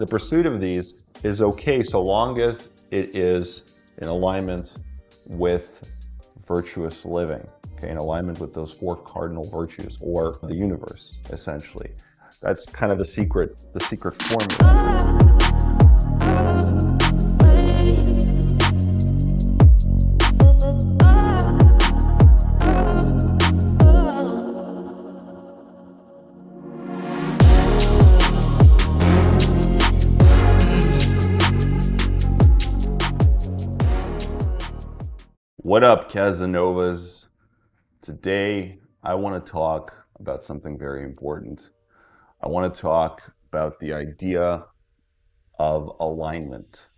The pursuit of these is okay so long as it is in alignment with virtuous living, okay, in alignment with those 4 cardinal virtues, or the universe, essentially. That's kind of the secret formula. What up, Casanovas? Today, I want to talk about something very important. I want to talk about the idea of alignment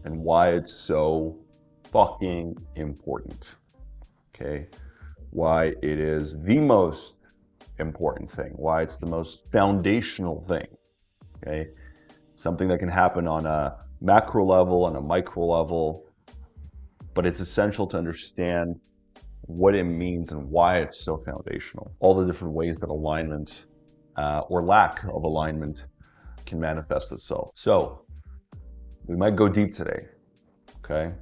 and why it's so fucking important, okay? Why it is the most important thing, why it's the most foundational thing, okay? Something that can happen on a macro level, on a micro level, but it's essential to understand what it means and why it's so foundational. All the different ways that alignment or lack of alignment can manifest itself. So we might go deep today, okay?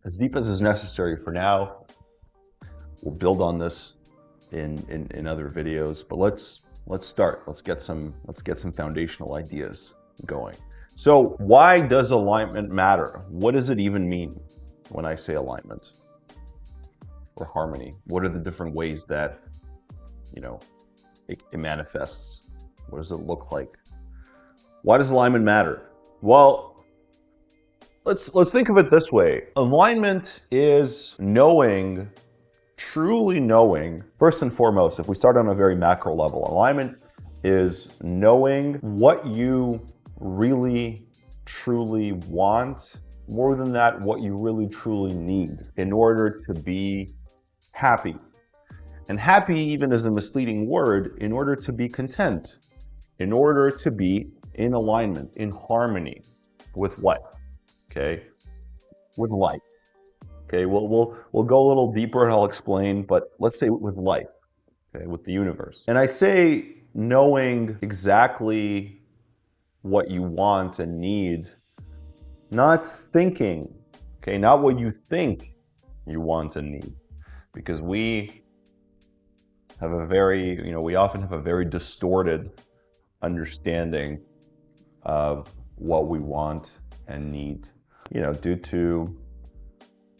As deep as is necessary for now. We'll build on this in other videos, but let's start. Let's get some foundational ideas going. So why does alignment matter? What does it even mean when I say alignment or harmony? What are the different ways that, it manifests? What does it look like? Why does alignment matter? Well, let's think of it this way. Alignment is knowing, truly knowing, first and foremost, if we start on a very macro level, alignment is knowing what you really, truly want. More than that, what you really truly need in order to be happy. And happy even is a misleading word, in order to be content, in order to be in alignment, in harmony with what? Okay, with life. Okay, we'll go a little deeper and I'll explain, but let's say with life, okay, with the universe. And I say knowing exactly what you want and need, not thinking, okay, not what you think you want and need, because we have a very, we often have a very distorted understanding of what we want and need, due to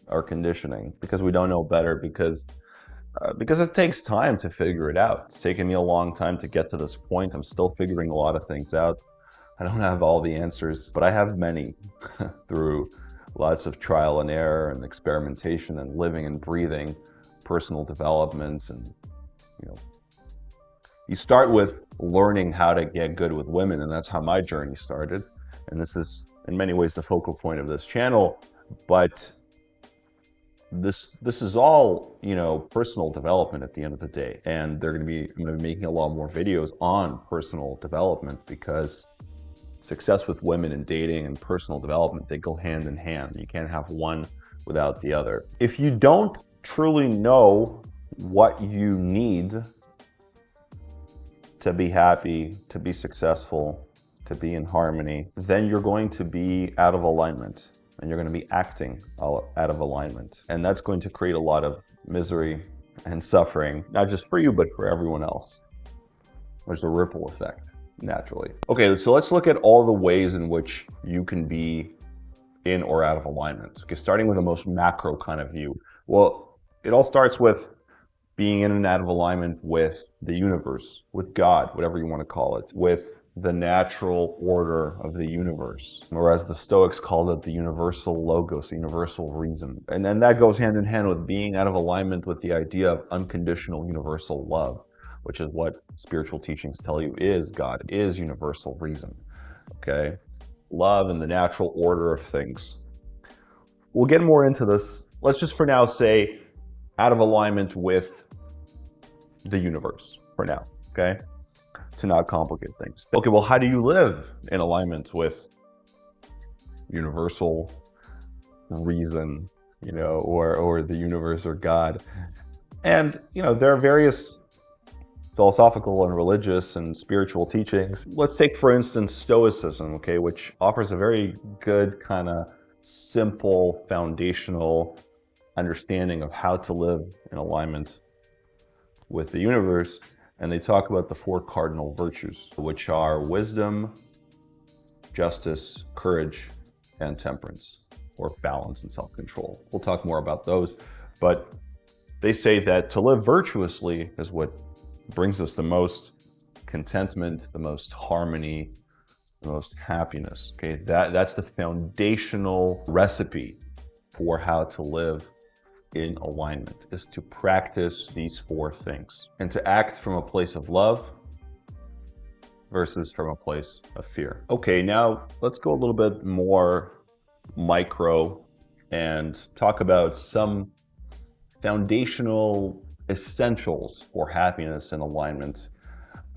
our conditioning, because we don't know better, because it takes time to figure it out. It's taken me a long time to get to this point. I'm still figuring a lot of things out. I don't have all the answers, but I have many through lots of trial and error and experimentation and living and breathing, personal development. And, you start with learning how to get good with women, and that's how my journey started. And this is in many ways the focal point of this channel, but this is all, personal development at the end of the day. And I'm going to be making a lot more videos on personal development, because success with women and dating and personal development, they go hand in hand. You can't have one without the other. If you don't truly know what you need to be happy, to be successful, to be in harmony, then you're going to be out of alignment, and you're going to be acting out of alignment. And that's going to create a lot of misery and suffering, not just for you, but for everyone else. There's a ripple effect. Naturally. Okay, so let's look at all the ways in which you can be in or out of alignment. Okay, starting with the most macro kind of view. Well, it all starts with being in and out of alignment with the universe, with God, whatever you want to call it, with the natural order of the universe, or as the Stoics called it, the universal logos, the universal reason. And then that goes hand in hand with being out of alignment with the idea of unconditional universal love, which is what spiritual teachings tell you is God, is universal reason, okay? Love and the natural order of things. We'll get more into this. Let's just for now say out of alignment with the universe for now, okay? To not complicate things. Okay, well, how do you live in alignment with universal reason, or the universe or God? And, there are various philosophical and religious and spiritual teachings. Let's take, for instance, Stoicism, okay, which offers a very good kind of simple foundational understanding of how to live in alignment with the universe. And they talk about the four cardinal virtues, which are wisdom, justice, courage, and temperance, or balance and self-control. We'll talk more about those, but they say that to live virtuously is what brings us the most contentment, the most harmony, the most happiness. Okay, that's the foundational recipe for how to live in alignment, is to practice these four things and to act from a place of love versus from a place of fear. Okay, now let's go a little bit more micro and talk about some foundational essentials for happiness and alignment.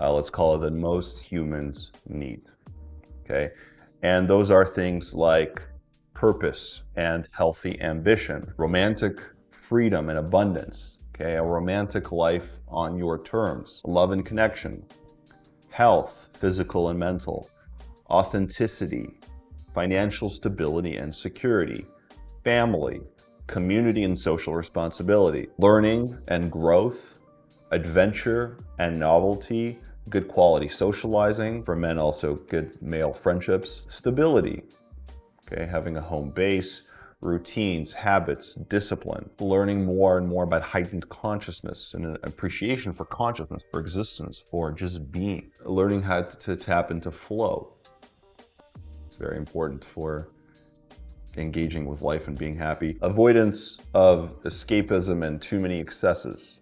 Let's call it that most humans need. Okay, and those are things like purpose and healthy ambition, romantic freedom and abundance, okay, a romantic life on your terms, love and connection, health, physical and mental, authenticity, financial stability and security, family, community and social responsibility, learning and growth, adventure and novelty, good quality socializing, for men also good male friendships, stability, okay, having a home base, routines, habits, discipline, learning more and more about heightened consciousness and an appreciation for consciousness, for existence, for just being, learning how to tap into flow. It's very important for engaging with life and being happy. Avoidance of escapism and too many excesses.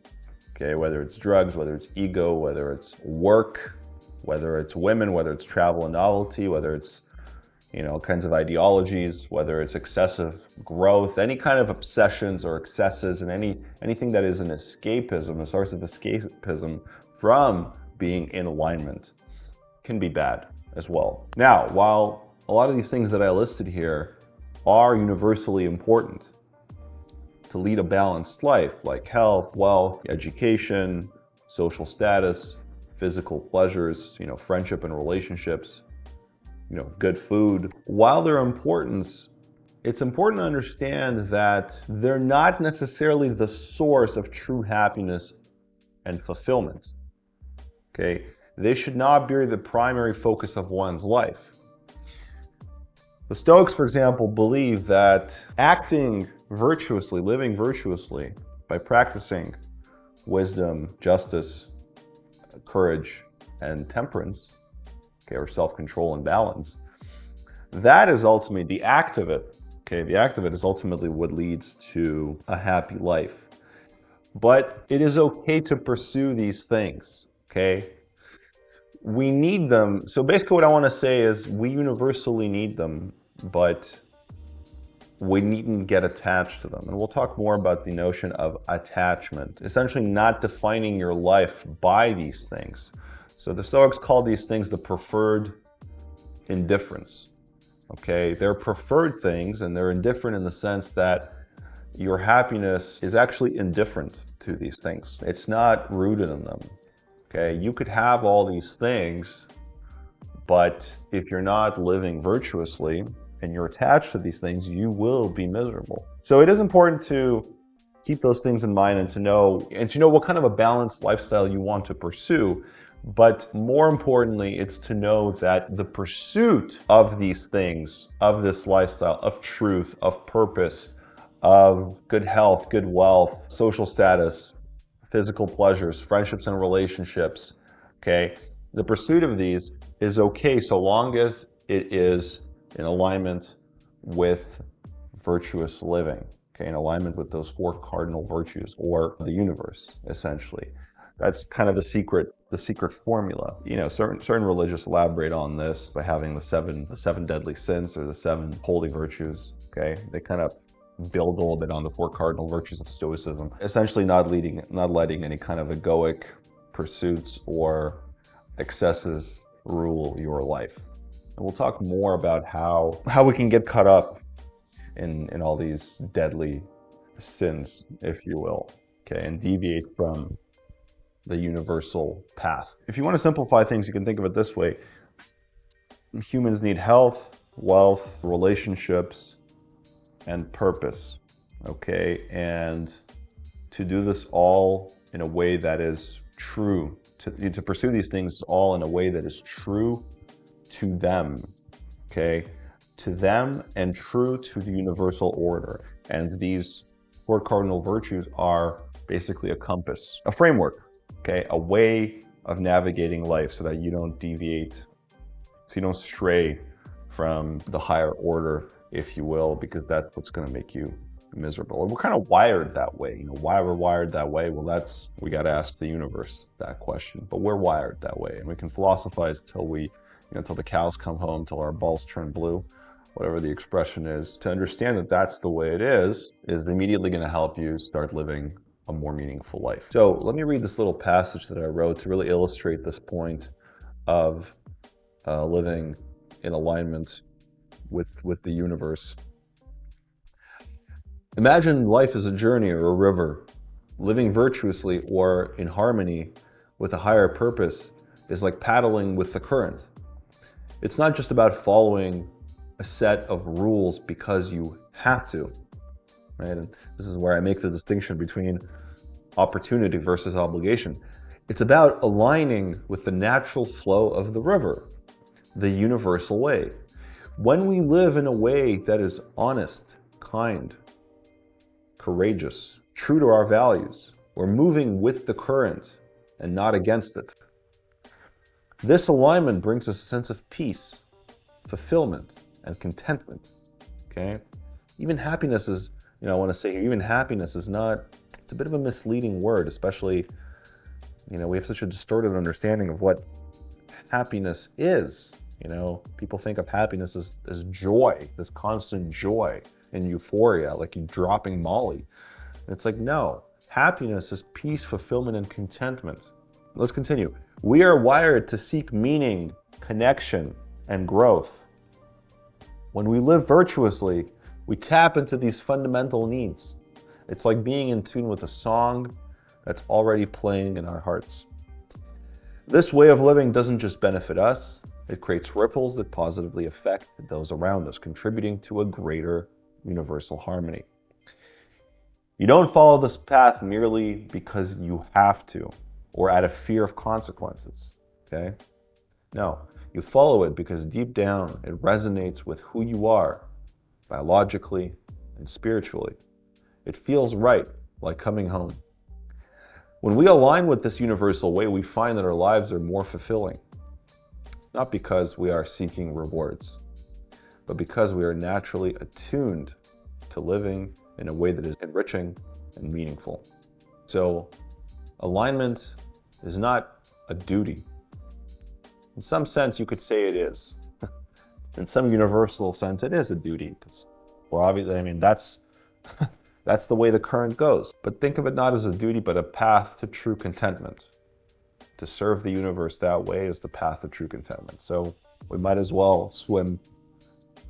Okay, whether it's drugs, whether it's ego, whether it's work, whether it's women, whether it's travel and novelty, whether it's, kinds of ideologies, whether it's excessive growth, any kind of obsessions or excesses, and anything that is an escapism, a source of escapism from being in alignment, can be bad as well. Now, while a lot of these things that I listed here are universally important to lead a balanced life, like health, wealth, education, social status, physical pleasures, friendship and relationships, good food. While their importance, it's important to understand that they're not necessarily the source of true happiness and fulfillment. Okay? They should not be the primary focus of one's life. The Stoics, for example, believe that acting virtuously, living virtuously, by practicing wisdom, justice, courage, and temperance, okay, or self-control and balance, that is ultimately the act of it. Okay, the act of it is ultimately what leads to a happy life. But it is okay to pursue these things, okay? We need them. So basically what I want to say is we universally need them, but we needn't get attached to them. And we'll talk more about the notion of attachment, essentially not defining your life by these things. So the Stoics call these things the preferred indifference. Okay, they're preferred things and they're indifferent in the sense that your happiness is actually indifferent to these things. It's not rooted in them. Okay, you could have all these things, but if you're not living virtuously and you're attached to these things, you will be miserable. So it is important to keep those things in mind and to know what kind of a balanced lifestyle you want to pursue. But more importantly, it's to know that the pursuit of these things, of this lifestyle, of truth, of purpose, of good health, good wealth, social status, physical pleasures, friendships and relationships, okay? The pursuit of these is okay so long as it is in alignment with virtuous living, okay? In alignment with those four cardinal virtues, or the universe, essentially. That's kind of the secret formula. Certain religions elaborate on this by having the seven deadly sins, or the seven holy virtues, okay? They kind of build a little bit on the four cardinal virtues of Stoicism, essentially not letting any kind of egoic pursuits or excesses rule your life. And we'll talk more about how we can get caught up in all these deadly sins, if you will, okay, and deviate from the universal path. If you want to simplify things, you can think of it this way. Humans need health, wealth, relationships, and purpose, okay? And to do this all in a way that is true, to pursue these things all in a way that is true to them, okay? To them and true to the universal order. And these four cardinal virtues are basically a compass, a framework, okay? A way of navigating life so that you don't deviate, so you don't stray from the higher order, if you will, because that's what's going to make you miserable. And we're kind of wired that way. You know, why we're wired that way? Well, we got to ask the universe that question. But we're wired that way, and we can philosophize till the cows come home, till our balls turn blue, whatever the expression is. To understand that that's the way it is immediately going to help you start living a more meaningful life. So let me read this little passage that I wrote to really illustrate this point of living in alignment with the universe. Imagine life as a journey or a river. Living virtuously or in harmony with a higher purpose is like paddling with the current. It's not just about following a set of rules because you have to, right? And this is where I make the distinction between opportunity versus obligation. It's about aligning with the natural flow of the river, the universal way. When we live in a way that is honest, kind, courageous, true to our values, we're moving with the current and not against it. This alignment brings us a sense of peace, fulfillment, and contentment, okay? Even happiness is, I want to say here, even happiness is not, it's a bit of a misleading word, especially, we have such a distorted understanding of what happiness is. People think of happiness as joy, this constant joy and euphoria, like you dropping Molly. And it's like, no, happiness is peace, fulfillment, and contentment. Let's continue. We are wired to seek meaning, connection, and growth. When we live virtuously, we tap into these fundamental needs. It's like being in tune with a song that's already playing in our hearts. This way of living doesn't just benefit us, it creates ripples that positively affect those around us, contributing to a greater universal harmony. You don't follow this path merely because you have to, or out of fear of consequences, okay? No, you follow it because deep down it resonates with who you are, biologically and spiritually. It feels right, like coming home. When we align with this universal way, we find that our lives are more fulfilling. Not because we are seeking rewards, but because we are naturally attuned to living in a way that is enriching and meaningful. So, alignment is not a duty. In some sense, you could say it is. In some universal sense, it is a duty. Well, obviously, that's the way the current goes. But think of it not as a duty, but a path to true contentment. To serve the universe that way is the path to true contentment. So we might as well swim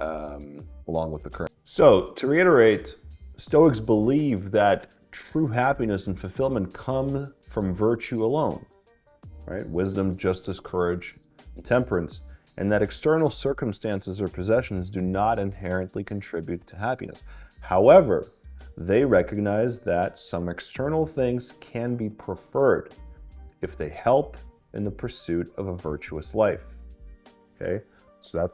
along with the current. So to reiterate, Stoics believe that true happiness and fulfillment come from virtue alone, right? Wisdom, justice, courage, and temperance, and that external circumstances or possessions do not inherently contribute to happiness. However, they recognize that some external things can be preferred if they help in the pursuit of a virtuous life. Okay, so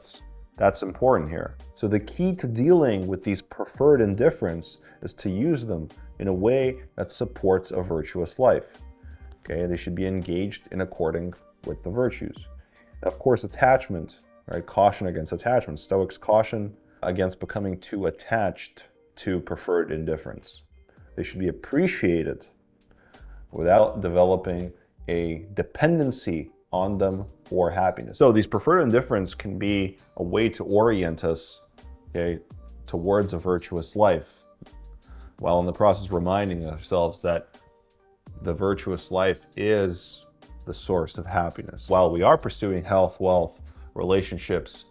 that's important here. So the key to dealing with these preferred indifference is to use them in a way that supports a virtuous life. Okay, they should be engaged in according with the virtues. Of course, attachment, right? Caution against attachment. Stoics caution against becoming too attached to preferred indifference. They should be appreciated without developing a dependency on them for happiness. So these preferred indifference can be a way to orient us, okay, towards a virtuous life, while in the process reminding ourselves that the virtuous life is the source of happiness. While we are pursuing health, wealth, relationships,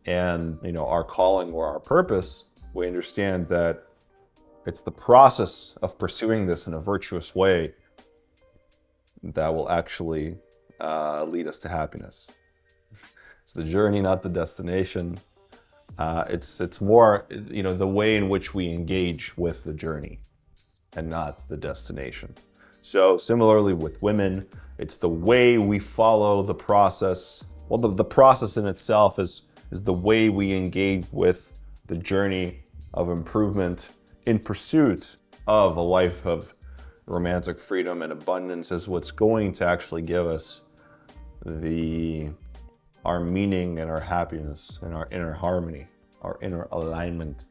and our calling or our purpose, we understand that it's the process of pursuing this in a virtuous way that will actually lead us to happiness. It's the journey, not the destination. It's more, the way in which we engage with the journey and not the destination. So similarly with women, it's the way we follow the process. Well, the process in itself is the way we engage with the journey of improvement in pursuit of a life of romantic freedom and abundance is what's going to actually give us our meaning and our happiness and our inner harmony, our inner alignment,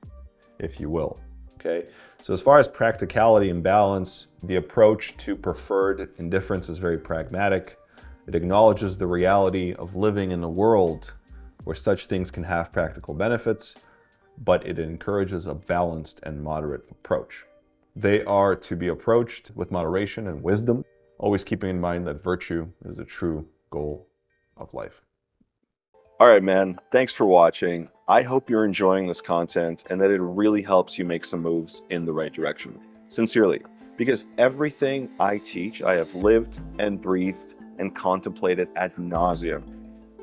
if you will. Okay, so as far as practicality and balance, the approach to preferred indifference is very pragmatic. It acknowledges the reality of living in a world where such things can have practical benefits, but it encourages a balanced and moderate approach. They are to be approached with moderation and wisdom, always keeping in mind that virtue is the true goal of life. All right, man. Thanks for watching. I hope you're enjoying this content and that it really helps you make some moves in the right direction. Sincerely, because everything I teach, I have lived and breathed and contemplated ad nauseum.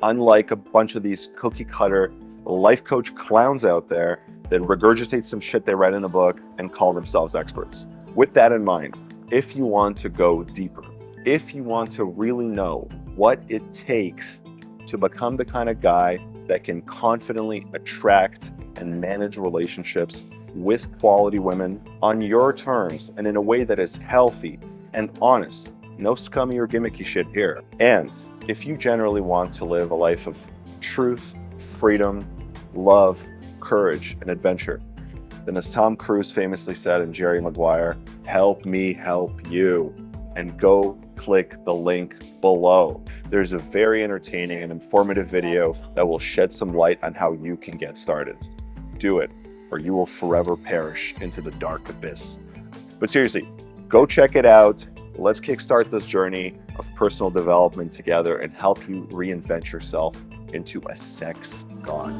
Unlike a bunch of these cookie cutter life coach clowns out there that regurgitate some shit they read in a book and call themselves experts. With that in mind, if you want to go deeper, if you want to really know what it takes to become the kind of guy that can confidently attract and manage relationships with quality women on your terms and in a way that is healthy and honest, no scummy or gimmicky shit here. And if you generally want to live a life of truth, freedom, love, courage, and adventure, then as Tom Cruise famously said in Jerry Maguire, help me help you, and go click the link below. There's a very entertaining and informative video that will shed some light on how you can get started. Do it, or you will forever perish into the dark abyss. But seriously, go check it out. Let's kickstart this journey of personal development together and help you reinvent yourself into a sex god.